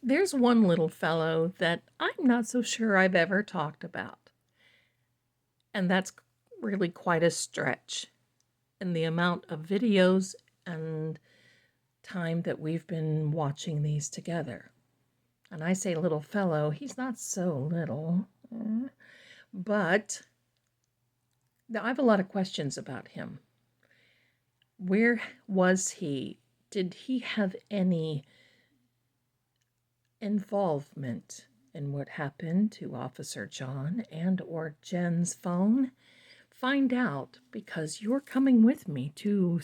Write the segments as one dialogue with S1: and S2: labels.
S1: There's one little fellow that I'm not so sure I've ever talked about. And that's really quite a stretch in the amount of videos and time that we've been watching these together. And I say little fellow, he's not so little, but I have a lot of questions about him. Where was he? Did he have any involvement in what happened to Officer John and or Jen's phone? Find out, because you're coming with me to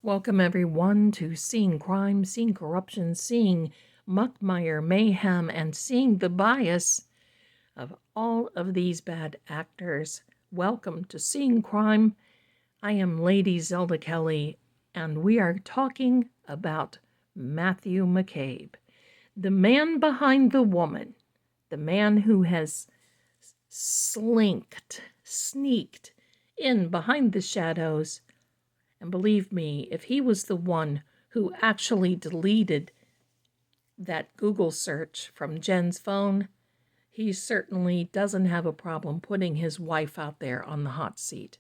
S1: welcome everyone to Seeing Crime, Seeing Corruption, Seeing muckmire, mayhem, and seeing the bias of all of these bad actors. Welcome to Seeing Crime. I am Lady Zelda Kelly, and we are talking about Matthew McCabe, the man behind the woman, the man who has sneaked in behind the shadows. And believe me, if he was the one who actually deleted that Google search from Jen's phone, he certainly doesn't have a problem putting his wife out there on the hot seat.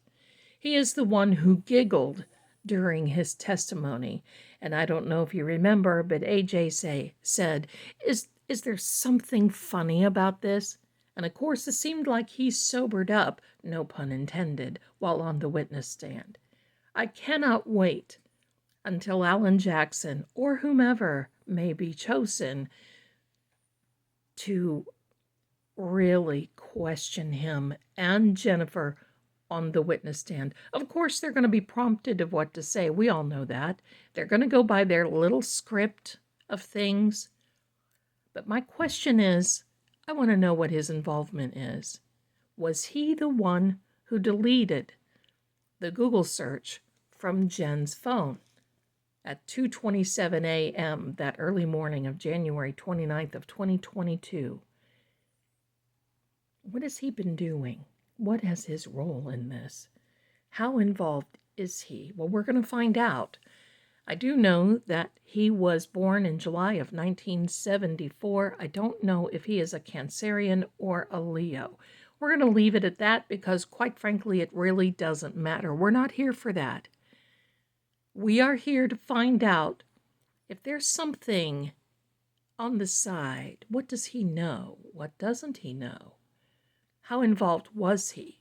S1: He is the one who giggled during his testimony. And I don't know if you remember, but AJ said, is there something funny about this? And of course, it seemed like he sobered up, no pun intended, while on the witness stand. I cannot wait until Alan Jackson or whomever may be chosen to really question him and Jennifer on the witness stand. Of course, they're going to be prompted of what to say. We all know that. They're going to go by their little script of things. But my question is, I want to know what his involvement is. Was he the one who deleted the Google search from Jen's phone at 2:27 a.m. that early morning of January 29th of 2022? What has he been doing? What is his role in this? How involved is he? Well, we're going to find out. I do know that he was born in July of 1974. I don't know if he is a Cancerian or a Leo. We're going to leave it at that because, quite frankly, it really doesn't matter. We're not here for that. We are here to find out if there's something on the side. What does he know? What doesn't he know? How involved was he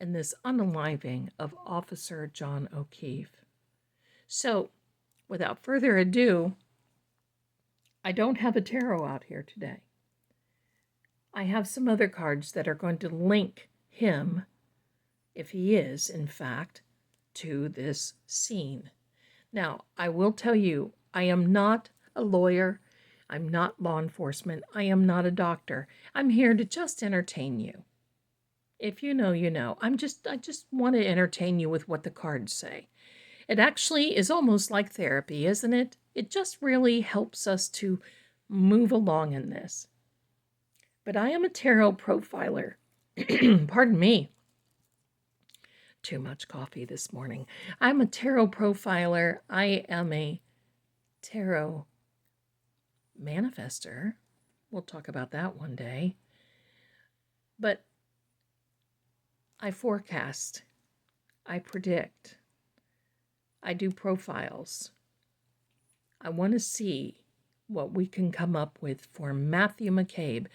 S1: in this unaliving of Officer John O'Keefe? So, without further ado, I don't have a tarot out here today. I have some other cards that are going to link him, if he is, in fact, to this scene. Now, I will tell you, I am not a lawyer. I'm not law enforcement. I am not a doctor. I'm here to just entertain you. If you know, you know. I just want to entertain you with what the cards say. It actually is almost like therapy, isn't it? It just really helps us to move along in this. But I am a tarot profiler. Pardon me. Too much coffee this morning. I'm a tarot profiler. I am a tarot manifester. We'll talk about that one day. But I forecast. I predict. I do profiles. I want to see what we can come up with for Matthew McCabe.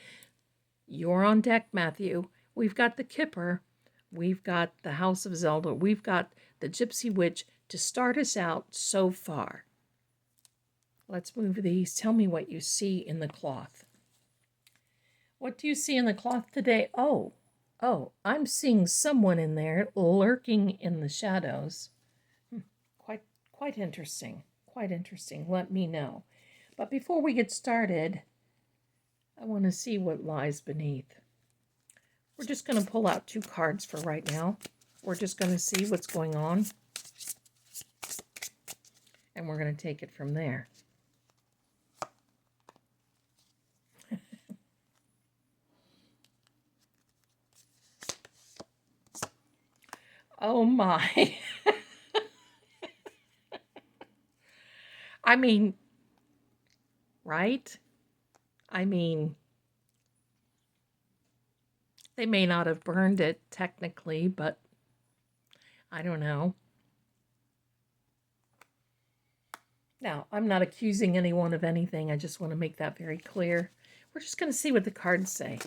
S1: You're on deck, Matthew. We've got the Kipper. We've got the House of Zelda. We've got the Gypsy Witch to start us out so far. Let's move these. Tell me what you see in the cloth. What do you see in the cloth today? Oh, I'm seeing someone in there lurking in the shadows. Quite interesting. Quite interesting. Let me know. But before we get started, I want to see what lies beneath. We're just going to pull out 2 cards for right now. We're just going to see what's going on. And we're going to take it from there. Oh my. I mean, right? I mean, they may not have burned it technically, but I don't know. Now, I'm not accusing anyone of anything. I just want to make that very clear. We're just going to see what the cards say.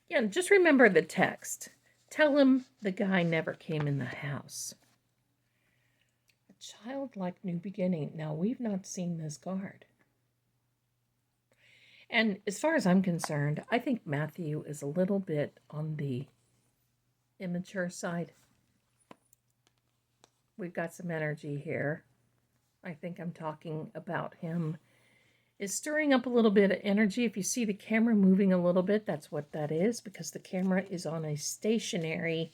S1: Yeah, just remember the text. Tell him the guy never came in the house. A childlike new beginning. Now, we've not seen this card. And as far as I'm concerned, I think Matthew is a little bit on the immature side. We've got some energy here. I think I'm talking about him. Is stirring up a little bit of energy. If you see the camera moving a little bit, that's what that is, because the camera is on a stationary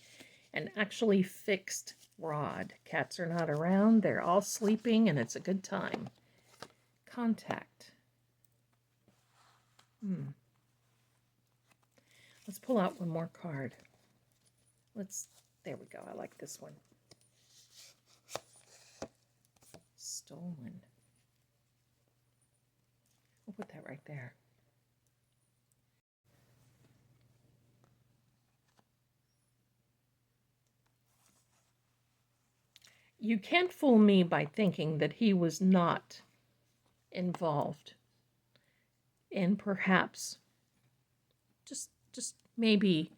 S1: and actually fixed rod. Cats are not around. They're all sleeping, and it's a good time. Contact. Let's pull out one more card. There we go. I like this one. Stolen. We'll put that right there. You can't fool me by thinking that he was not involved in perhaps just maybe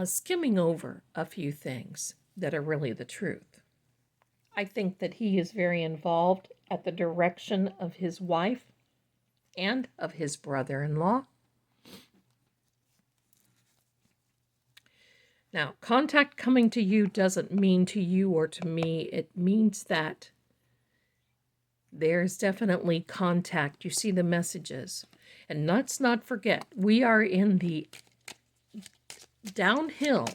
S1: skimming over a few things that are really the truth. I think that he is very involved at the direction of his wife and of his brother-in-law. Now, contact coming to you doesn't mean to you or to me. It means that there's definitely contact. You see the messages. And let's not forget, we are in the downhill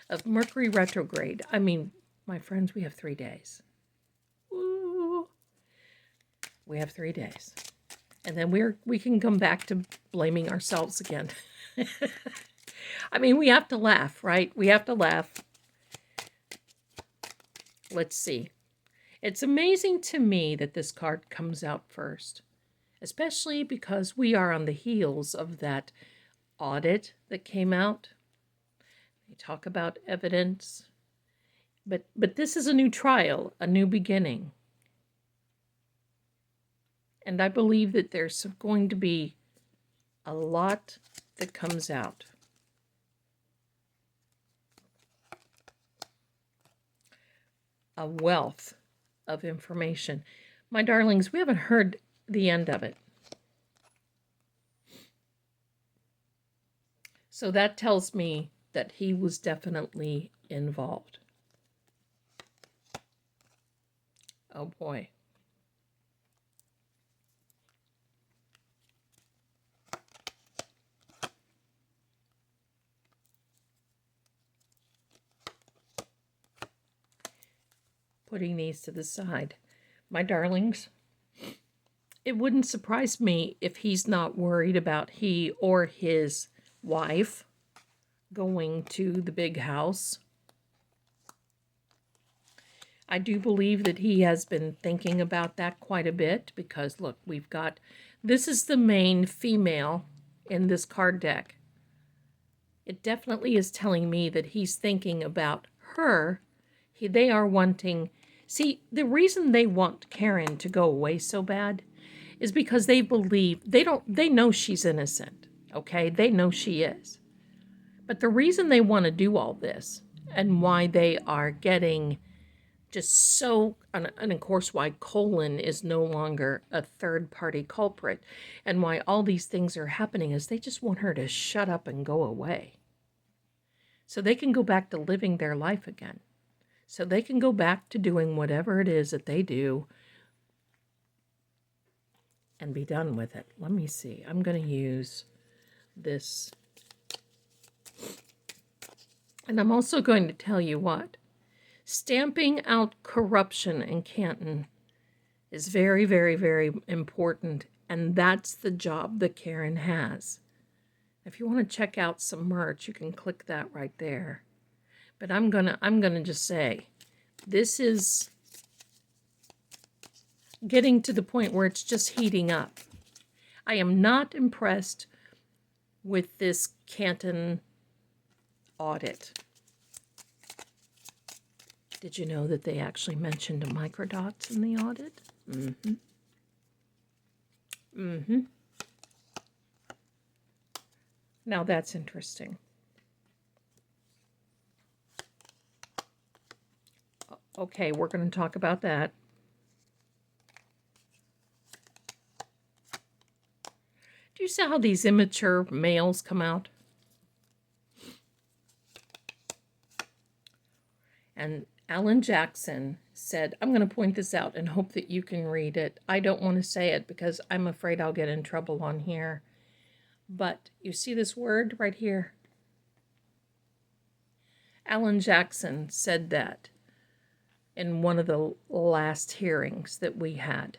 S1: of Mercury retrograde. I mean, my friends, we have 3 days. Ooh. We have 3 days. And then we can come back to blaming ourselves again. I mean, we have to laugh, right? We have to laugh. Let's see. It's amazing to me that this card comes out first, especially because we are on the heels of that audit that came out. They talk about evidence. But this is a new trial, a new beginning. And I believe that there's going to be a lot that comes out. A wealth of information. My darlings, we haven't heard the end of it. So that tells me that he was definitely involved. Oh boy. Putting these to the side. My darlings, it wouldn't surprise me if he's not worried about he or his wife going to the big house. I do believe that he has been thinking about that quite a bit because, look, this is the main female in this card deck. It definitely is telling me that he's thinking about her. They are wanting... See, the reason they want Karen to go away so bad is because they believe... They know she's innocent, okay? They know she is. But the reason they want to do all this and why they are getting just so... And of course, why Colin is no longer a third-party culprit and why all these things are happening is they just want her to shut up and go away. So they can go back to living their life again. So they can go back to doing whatever it is that they do and be done with it. Let me see. I'm going to use this. And I'm also going to tell you what. Stamping out corruption in Canton is very, very, very important. And that's the job that Karen has. If you want to check out some merch, you can click that right there. But I'm gonna just say, this is getting to the point where it's just heating up. I am not impressed with this Canton audit. Did you know that they actually mentioned microdots in the audit? Mm-hmm. Mm-hmm. Now that's interesting. Okay, we're going to talk about that. Do you see how these immature males come out? And Alan Jackson said, I'm going to point this out and hope that you can read it. I don't want to say it because I'm afraid I'll get in trouble on here. But you see this word right here? Alan Jackson said that in one of the last hearings that we had.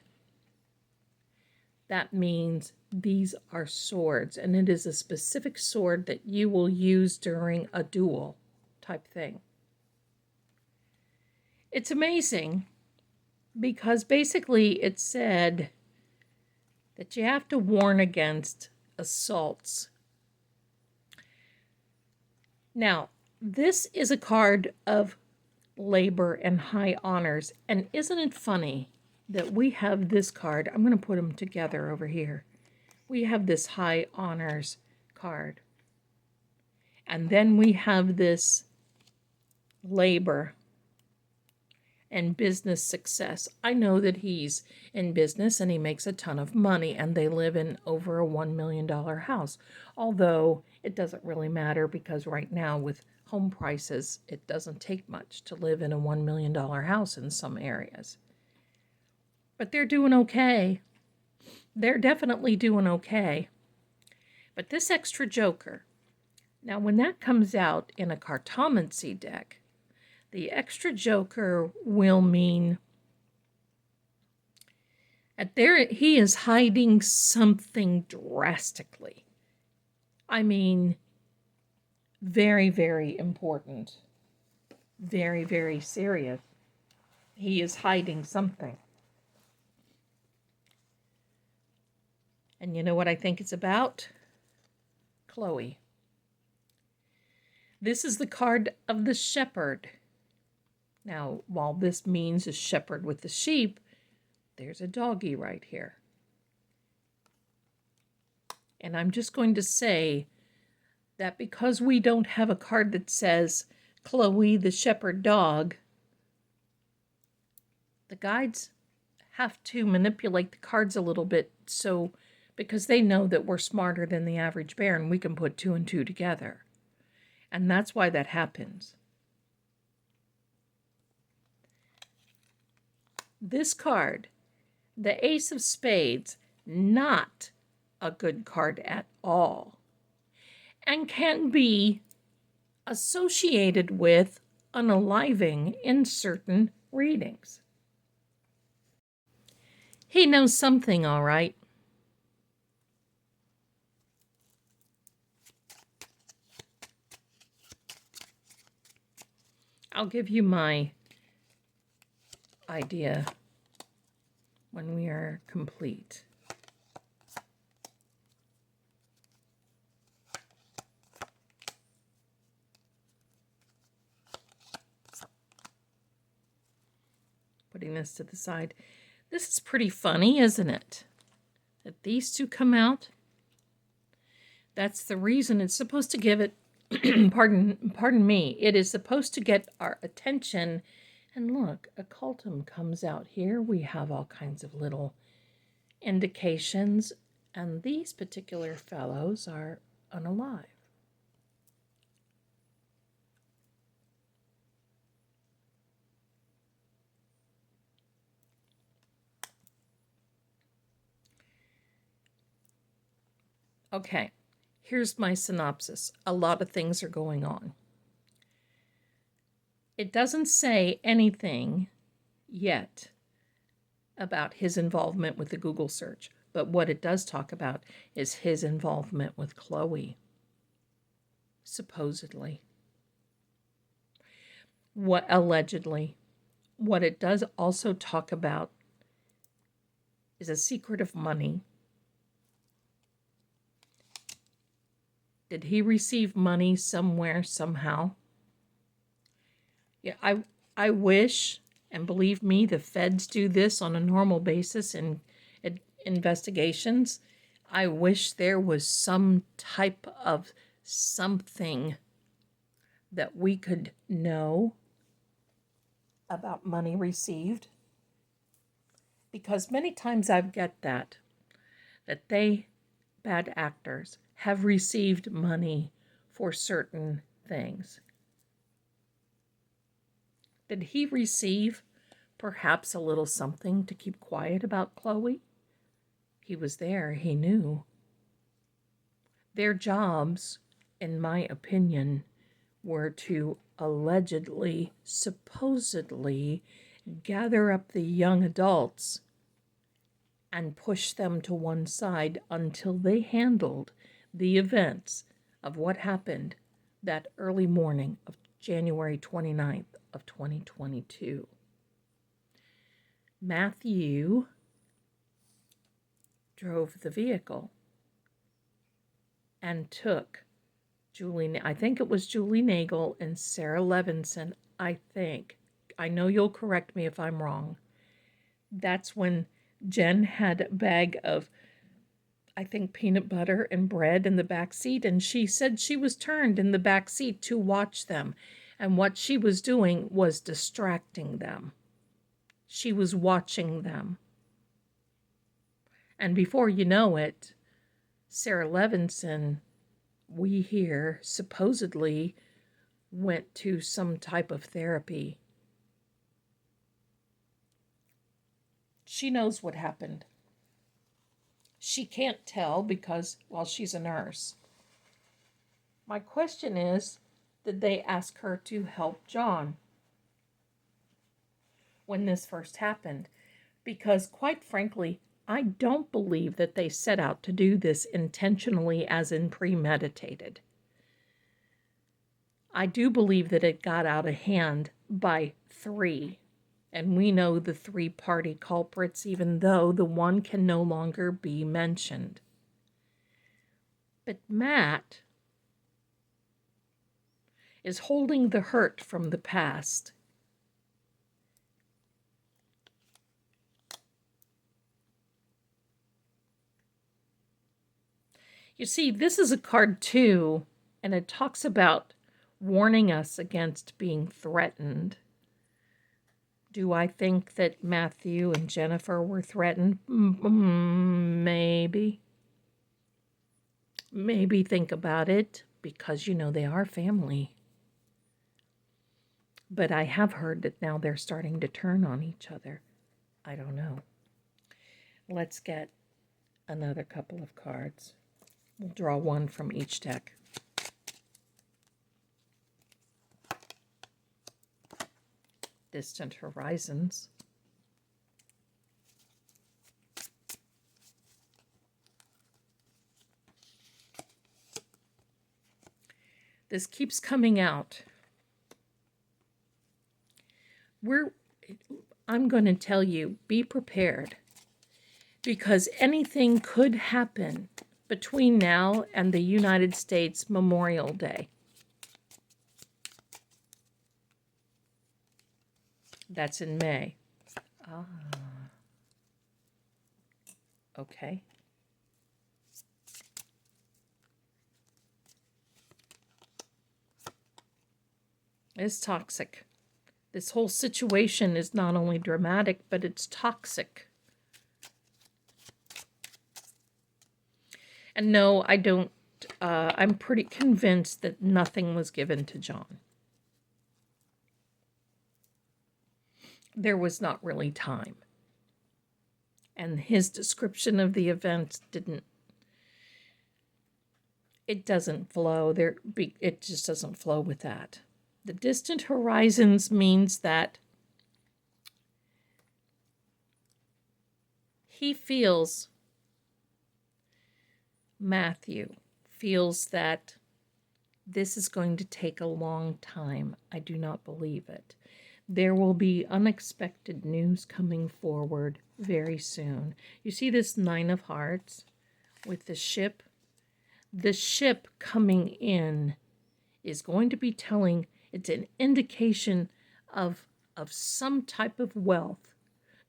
S1: That means these are swords, and it is a specific sword that you will use during a duel type thing. It's amazing because basically it said that you have to warn against assaults. Now, this is a card of labor and high honors, and isn't it funny that we have this card? I'm going to put them together over here. We have this high honors card, and then we have this labor and business success. I know that he's in business and he makes a ton of money, and they live in over a $1 million house. Although it doesn't really matter because right now with home prices, it doesn't take much to live in a $1 million house in some areas. But they're doing okay. They're definitely doing okay. But this extra joker, now when that comes out in a cartomancy deck, the extra joker will mean that he is hiding something drastically. I mean, very, very important. Very, very serious. He is hiding something. And you know what I think it's about? Chloe. This is the card of the shepherd. Now, while this means a shepherd with the sheep, there's a doggy right here. And I'm just going to say that because we don't have a card that says Chloe the shepherd dog, the guides have to manipulate the cards a little bit because they know that we're smarter than the average bear and we can put 2 and 2 together. And that's why that happens. This card, the Ace of Spades, not a good card at all, and can be associated with unaliving in certain readings. He knows something, all right. I'll give you my idea when we are complete. Putting this to the side. This is pretty funny, isn't it? That these two come out. That's the reason it's supposed to give it, pardon me, it is supposed to get our attention. And look, occultum comes out here. We have all kinds of little indications, and these particular fellows are unalive. Okay, here's my synopsis. A lot of things are going on. It doesn't say anything yet about his involvement with the Google search, but what it does talk about is his involvement with Chloe. supposedly. What allegedly. What it does also talk about is a secret of money. Did he receive money somewhere, somehow? Yeah, I wish, and believe me, the feds do this on a normal basis in investigations. I wish there was some type of something that we could know about money received. Because many times I get that they, bad actors, have received money for certain things. Did he receive perhaps a little something to keep quiet about Chloe? He was there, he knew. Their jobs, in my opinion, were to allegedly, supposedly, gather up the young adults and push them to one side until they handled the events of what happened that early morning of January 29th of 2022. Matthew drove the vehicle and took I think it was Julie Nagel and Sarah Levinson, I think. I know you'll correct me if I'm wrong. That's when Jen had a bag of, I think, peanut butter and bread in the back seat, and she said she was turned in the back seat to watch them, and what she was doing was distracting them. She was watching them. And before you know it, Sarah Levinson, we hear, supposedly went to some type of therapy. She knows what happened. She can't tell because, well, she's a nurse. My question is, did they ask her to help John when this first happened? Because, quite frankly, I don't believe that they set out to do this intentionally, as in premeditated. I do believe that it got out of hand by 3. And we know the 3-party culprits, even though the one can no longer be mentioned. But Matt is holding the hurt from the past. You see, this is a card too, and it talks about warning us against being threatened. Do I think that Matthew and Jennifer were threatened? Maybe. Maybe think about it, because, they are family. But I have heard that now they're starting to turn on each other. I don't know. Let's get another couple of cards. We'll draw one from each deck. Distant Horizons. This keeps coming out. I'm going to tell you, be prepared, because anything could happen between now and the United States Memorial Day. That's in May. Okay. It's toxic. This whole situation is not only dramatic, but it's toxic. And no, I don't, I'm pretty convinced that nothing was given to John. There was not really time. And his description of the events it doesn't flow. It just doesn't flow with that. The distant horizons means that Matthew feels that This is going to take a long time. I do not believe it. There will be unexpected news coming forward very soon. You see this Nine of Hearts with the ship? The ship coming in is going to be telling, it's an indication of some type of wealth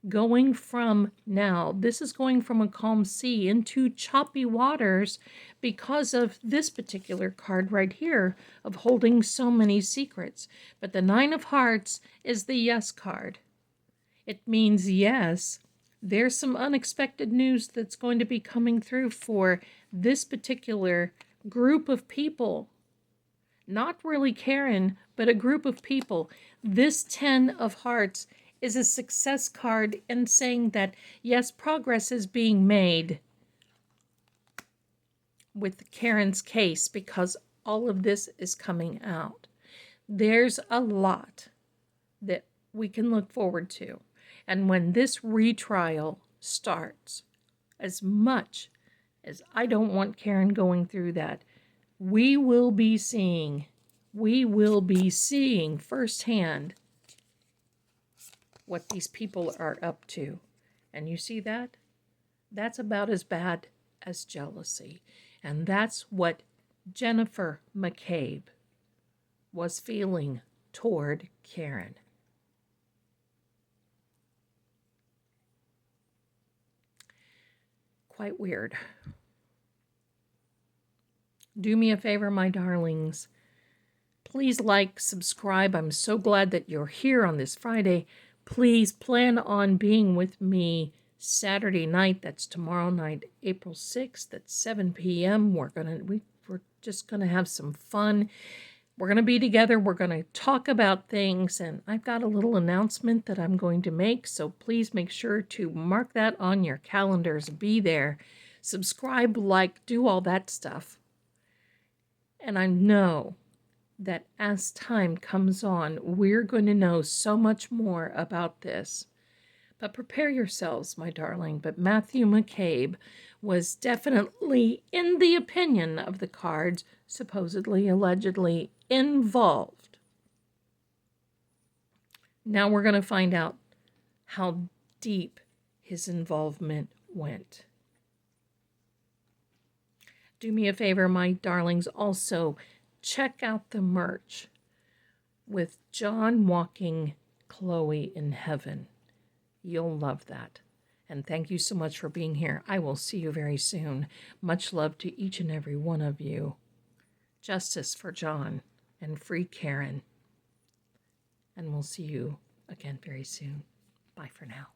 S1: going from now. This is going from a calm sea into choppy waters because of this particular card right here of holding so many secrets. But the Nine of Hearts is the yes card. It means yes, there's some unexpected news that's going to be coming through for this particular group of people. Not really Karen, but a group of people. This 10 of Hearts is a success card in saying that, yes, progress is being made with Karen's case because all of this is coming out. There's a lot that we can look forward to. And when this retrial starts, as much as I don't want Karen going through that, we will be seeing firsthand what these people are up to. And you see that? That's about as bad as jealousy. And that's what Jennifer McCabe was feeling toward Karen. Quite weird. Do me a favor, my darlings. Please like, subscribe. I'm so glad that you're here on this Friday. Please plan on being with me Saturday night. That's tomorrow night, April 6th at 7 p.m. We're just gonna have some fun. We're gonna be together. We're gonna talk about things, and I've got a little announcement that I'm going to make. So please make sure to mark that on your calendars. Be there, subscribe, like, do all that stuff. And I know that as time comes on, we're going to know so much more about this. But prepare yourselves, my darling. But Matthew McCabe was definitely, in the opinion of the cards, supposedly, allegedly involved. Now we're going to find out how deep his involvement went. Do me a favor, my darlings, also check out the merch with John walking Chloe in heaven. You'll love that. And thank you so much for being here. I will see you very soon. Much love to each and every one of you. Justice for John and free Karen. And we'll see you again very soon. Bye for now.